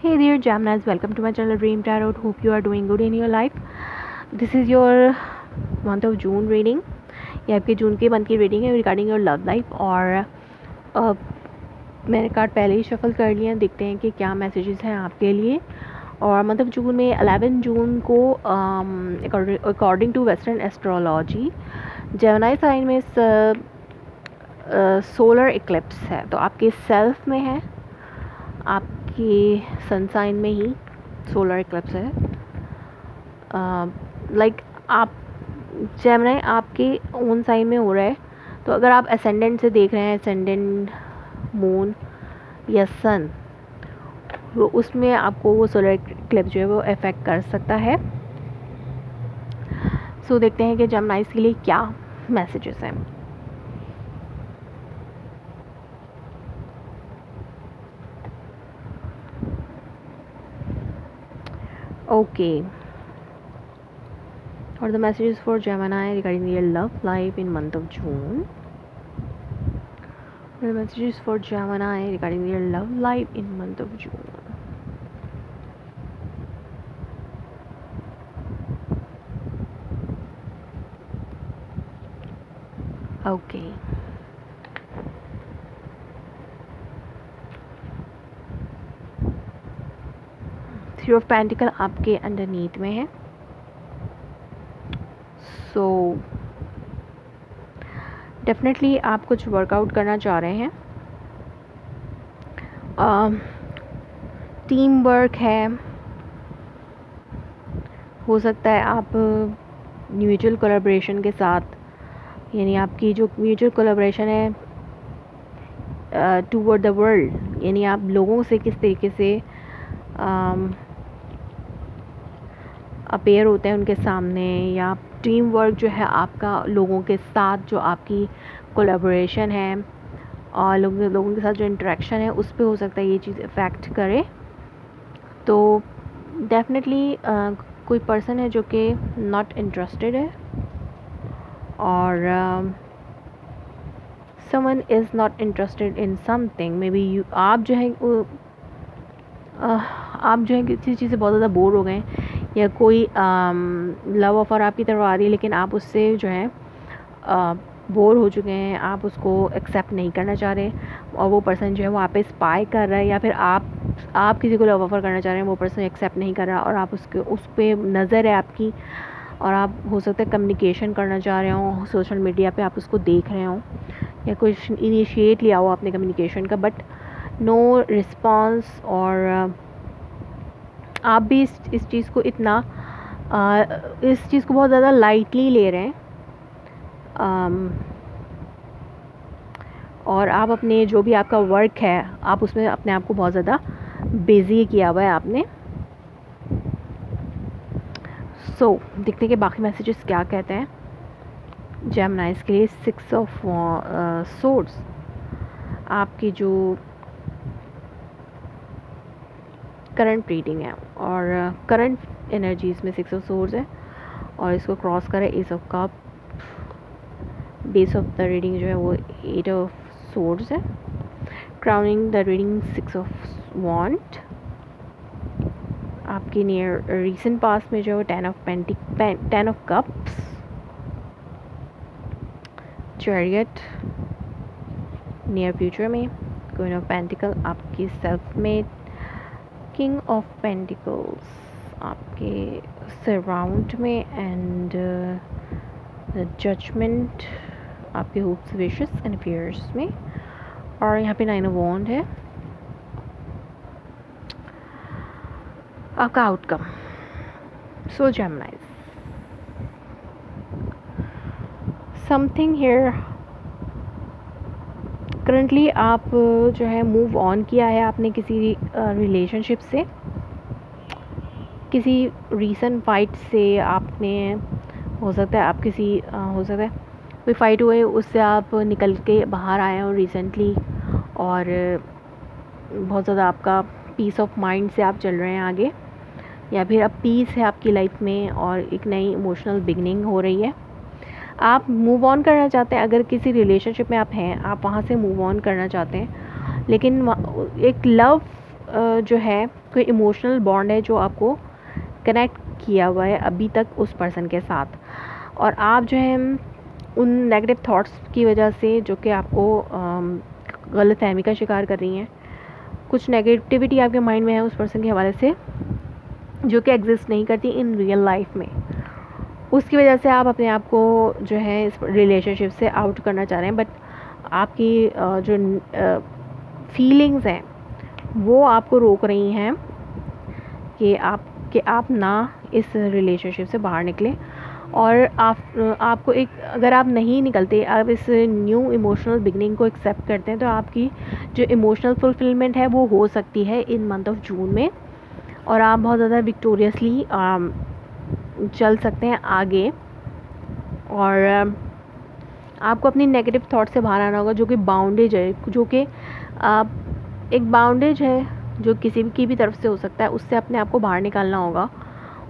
Hey there, Gemini's. Welcome to my channel Dream Tarot. Hope you are doing good in your life. This is your month of June reading. ये आपके जून के month की reading है regarding your love life. और मैंने card पहले ही shuffle कर लिया। देखते हैं कि क्या मैसेजेस हैं आपके लिए। और मंथ ऑफ जून में 11 जून को according to western astrology Gemini sign में सोलर इक्लिप्स है, तो आपके सेल्फ में है, आपके सन साइन में ही सोलर इक्लिप्स है। लाइक आप जेमिनी आपके ओन साइन में हो रहा है, तो अगर आप असेंडेंट से देख रहे हैं, असेंडेंट मून या सन, तो उसमें आपको वो सोलर इक्लिप्स जो है वो इफ़ेक्ट कर सकता है। सो देखते हैं कि जेमिनीज़ के लिए क्या मैसेजेस हैं। Okay, or the messages for Gemini regarding their love life in month of June. The messages for Gemini regarding their love life in month of June. Okay. Three of pentacle आपके underneath में है। So definitely आप कुछ workout करना चाह रहे हैं। Team work है, हो सकता है आप म्यूचुअल कोलैबोरेशन के साथ, यानी आपकी जो म्यूचुअल कोलैबोरेशन है टूवर्ड द वर्ल्ड, यानी आप लोगों से किस तरीके से अपेयर होते हैं उनके सामने, या टीम वर्क जो है आपका लोगों के साथ, जो आपकी कोलैबोरेशन है और लोगों के साथ जो इंटरेक्शन है, उस पर हो सकता है ये चीज़ इफ़ेक्ट करे। तो डेफिनेटली कोई पर्सन है जो कि नॉट इंटरेस्टेड है, और someone is not interested in something. May be आप जो है किसी चीज़ से बहुत ज़्यादा बोर हो गए, या कोई लव ऑफ़र आपकी तरफ आ रही है, लेकिन आप उससे जो है बोर हो चुके हैं, आप उसको एक्सेप्ट नहीं करना चाह रहे, और वो पर्सन जो है वो आप पे स्पाई कर रहा है, या फिर आप किसी को लव ऑफ़र करना चाह रहे हैं, वो पर्सन एक्सेप्ट नहीं कर रहा, और आप उस पर नज़र है आपकी, और आप हो सकता है कम्युनिकेशन करना चाह रहे हो सोशल मीडिया पे, आप उसको देख रहे हो या कुछ इनिशिएट लिया हो आपने कम्युनिकेशन का, बट नो रिस्पॉन्स। और आप भी इस चीज़ को इतना इस चीज़ को बहुत ज़्यादा लाइटली ले रहे हैं, और आप अपने जो भी आपका वर्क है, आप उसमें अपने आप को बहुत ज़्यादा बिज़ी किया हुआ है आपने। सो देखते हैं कि बाकी मैसेजेस क्या कहते हैं जेमिनीज़ के लिए। 6 ऑफ सोर्ड्स आपकी जो करंट रीडिंग है, और करंट एनर्जीज़ में 6 ऑफ सोर्ड्स है, और इसको क्रॉस करें S of cup. Base of the reading जो है वो 8 ऑफ सोर्ड्स है। क्राउनिंग द रीडिंग 6 ऑफ वॉन्ड। आपकी नियर रिसेंट पास्ट में जो है 10 of cups. Chariot near future में। क्वीन ऑफ पेंटिकल आपकी self made. King of pentacles आपके सराउंड में, एंड जजमेंट आपके होप्स, विशेस एंड फियर्स में। और यहाँ पे 9 ऑफ वॉन्ड है आपका outcome. So Geminis, something here currently आप जो है मूव ऑन किया है आपने किसी रिलेशनशिप से, किसी रीसेंट फाइट से आपने, हो सकता है आप किसी हो सकता है कोई फ़ाइट हुए, उससे आप निकल के बाहर आए हो रिसेंटली, और बहुत ज़्यादा आपका पीस ऑफ माइंड से आप चल रहे हैं आगे, या फिर अब पीस है आपकी लाइफ में और एक नई इमोशनल बिगनिंग हो रही है। आप मूव ऑन करना चाहते हैं, अगर किसी रिलेशनशिप में आप हैं, आप वहाँ से मूव ऑन करना चाहते हैं, लेकिन एक लव जो है कोई इमोशनल बॉन्ड है जो आपको कनेक्ट किया हुआ है अभी तक उस पर्सन के साथ, और आप जो है उन नेगेटिव थॉट्स की वजह से जो कि आपको गलत फहमी का शिकार कर रही हैं, कुछ नेगेटिविटी आपके माइंड में है उस पर्सन के हवाले से जो कि एग्जिस्ट नहीं करती इन रियल लाइफ में, उसकी वजह से आप अपने आप को जो है इस रिलेशनशिप से आउट करना चाह रहे हैं। बट आपकी जो फीलिंग्स हैं वो आपको रोक रही हैं कि आप ना इस रिलेशनशिप से बाहर निकलें। और आपको एक, अगर आप नहीं निकलते, आप इस न्यू इमोशनल बिगनिंग को एक्सेप्ट करते हैं, तो आपकी जो इमोशनल फुलफिलमेंट है वो हो सकती है इन मंथ ऑफ जून में, और आप बहुत ज़्यादा विक्टोरियसली चल सकते हैं आगे। और आपको अपनी नेगेटिव थॉट से बाहर आना होगा जो कि बाउंडेज है, जो कि एक बाउंडेज है जो किसी की भी तरफ से हो सकता है, उससे अपने आप को बाहर निकालना होगा।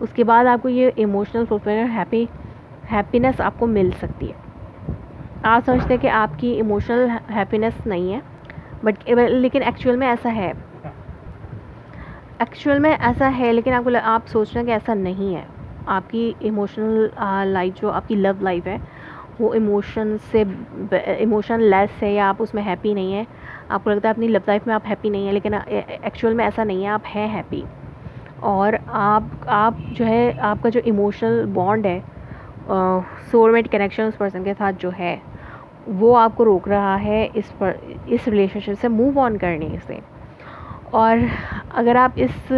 उसके बाद आपको ये इमोशनल फुलफिलमेंट, हैप्पीनेस आपको मिल सकती है। आप समझते हैं कि आपकी इमोशनल हैप्पीनेस नहीं है, बट लेकिन एक्चुअल में ऐसा है, लेकिन आप सोच रहे हैं कि ऐसा नहीं है। आपकी इमोशनल लाइफ, जो आपकी लव लाइफ है, वो इमोशन लेस है, या आप उसमें हैप्पी नहीं है। आपको लगता है अपनी लव लाइफ में आप हैप्पी नहीं है, लेकिन एक्चुअल में ऐसा नहीं है, आप हैं हैप्पी। और आप जो है, आपका जो इमोशनल बॉन्ड है, सोलमेट कनेक्शन उस पर्सन के साथ जो है, वो आपको रोक रहा है इस रिलेशनशिप से मूव ऑन करने से। और अगर आप इस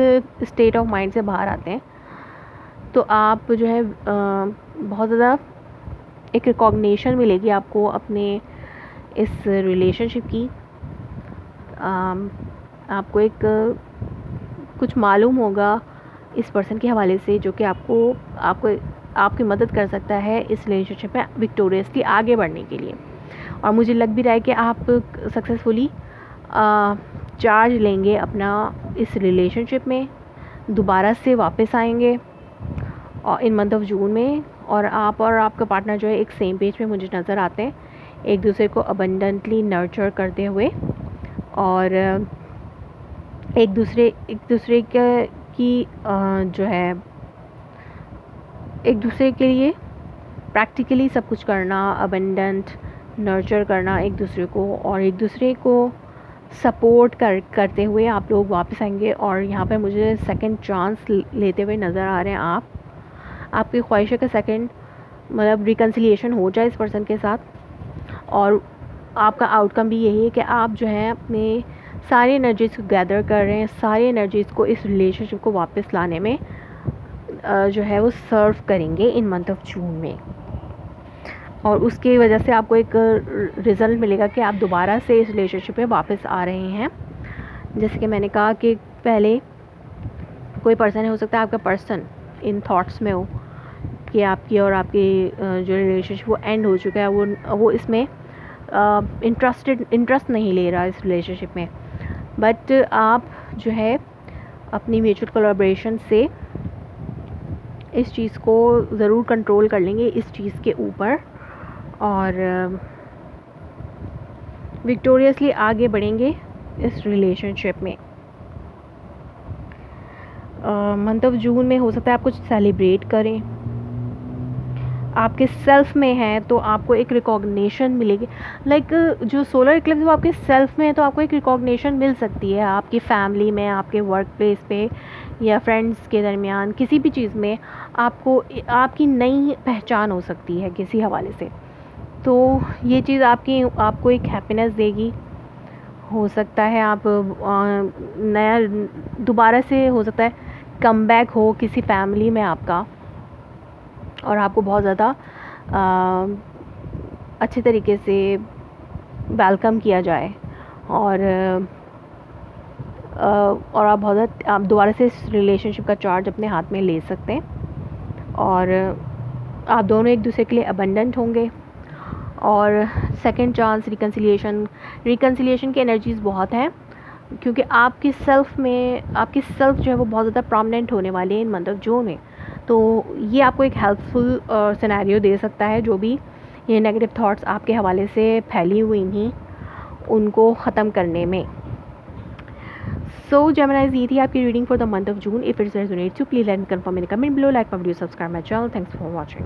स्टेट ऑफ माइंड से बाहर आते हैं तो आप जो है बहुत ज़्यादा एक रिकॉग्निशन मिलेगी आपको अपने इस रिलेशनशिप की। आपको एक कुछ मालूम होगा इस पर्सन के हवाले से जो कि आपकी मदद कर सकता है इस रिलेशनशिप में विक्टोरियसली आगे बढ़ने के लिए। और मुझे लग भी रहा है कि आप सक्सेसफुली चार्ज लेंगे अपना इस रिलेशनशिप में, दोबारा से वापस आएंगे और इन मंथ ऑफ जून में। और आप और आपका पार्टनर जो है एक सेम पेज पे मुझे नज़र आते हैं, एक दूसरे को अबंडेंटली नर्चर करते हुए, और एक दूसरे की जो है एक दूसरे के लिए प्रैक्टिकली सब कुछ करना, अबंडेंट नर्चर करना एक दूसरे को, और एक दूसरे को सपोर्ट करते हुए आप लोग वापस आएंगे। और यहाँ पे मुझे सेकंड चांस लेते हुए नज़र आ रहे हैं आपकी ख्वाहिशों का सेकंड, मतलब रिकन्सिलिएशन हो जाए इस पर्सन के साथ। और आपका आउटकम भी यही है कि आप जो है अपने सारी एनर्जीज़ को गैदर कर रहे हैं, सारी एनर्जीज़ को इस रिलेशनशिप को वापस लाने में जो है वो सर्व करेंगे इन मंथ ऑफ जून में। और उसकी वजह से आपको एक रिज़ल्ट मिलेगा कि आप दोबारा से इस रिलेशनशिप में वापस आ रहे हैं। जैसे कि मैंने कहा कि पहले कोई पर्सन हो सकता है, आपका पर्सन इन थॉट्स में हो कि आपकी और आपकी जो रिलेशनशिप वो एंड हो चुका है, वो इसमें इंटरेस्ट नहीं ले रहा इस रिलेशनशिप में। बट आप जो है अपनी म्यूचुअल कोलैबोरेशन से इस चीज़ को ज़रूर कंट्रोल कर लेंगे इस चीज़ के ऊपर, और विक्टोरियसली आगे बढ़ेंगे इस रिलेशनशिप में। मंथ ऑफ जून में हो सकता है आप कुछ सेलिब्रेट करें, आपके सेल्फ में है तो आपको एक रिकॉग्निशन मिलेगी। लाइक जो सोलर इक्लिप्स वो आपके सेल्फ में है तो आपको एक रिकॉग्निशन मिल सकती है, आपकी फैमिली में, आपके वर्क प्लेस पे, या फ्रेंड्स के दरमियान, किसी भी चीज़ में आपको आपकी नई पहचान हो सकती है किसी हवाले से। तो ये चीज़ आपको एक हैप्पीनेस देगी। हो सकता है आप नया दोबारा से हो सकता है कम बैक हो किसी फैमिली में आपका, और आपको बहुत ज़्यादा अच्छे तरीके से वेलकम किया जाए, और आप दोबारा से इस रिलेशनशिप का चार्ज अपने हाथ में ले सकते हैं, और आप दोनों एक दूसरे के लिए अबंडेंट होंगे। और सेकंड चांस, रिकन्सिलिएशन की एनर्जीज़ बहुत हैं, क्योंकि आपकी सेल्फ जो है वो बहुत ज़्यादा प्रोमिनेंट होने वाली है इन मंथ ऑफ जून में। तो ये आपको एक हेल्पफुल सिनेरियो दे सकता है, जो भी ये नेगेटिव थॉट्स आपके हवाले से फैली हुई थी उनको ख़त्म करने में। सो जेमिनाइज, ये थी आपकी reading for the month of June. If it's resonates you please let me confirm in the comment below. Like my video, subscribe my channel. Thanks for watching.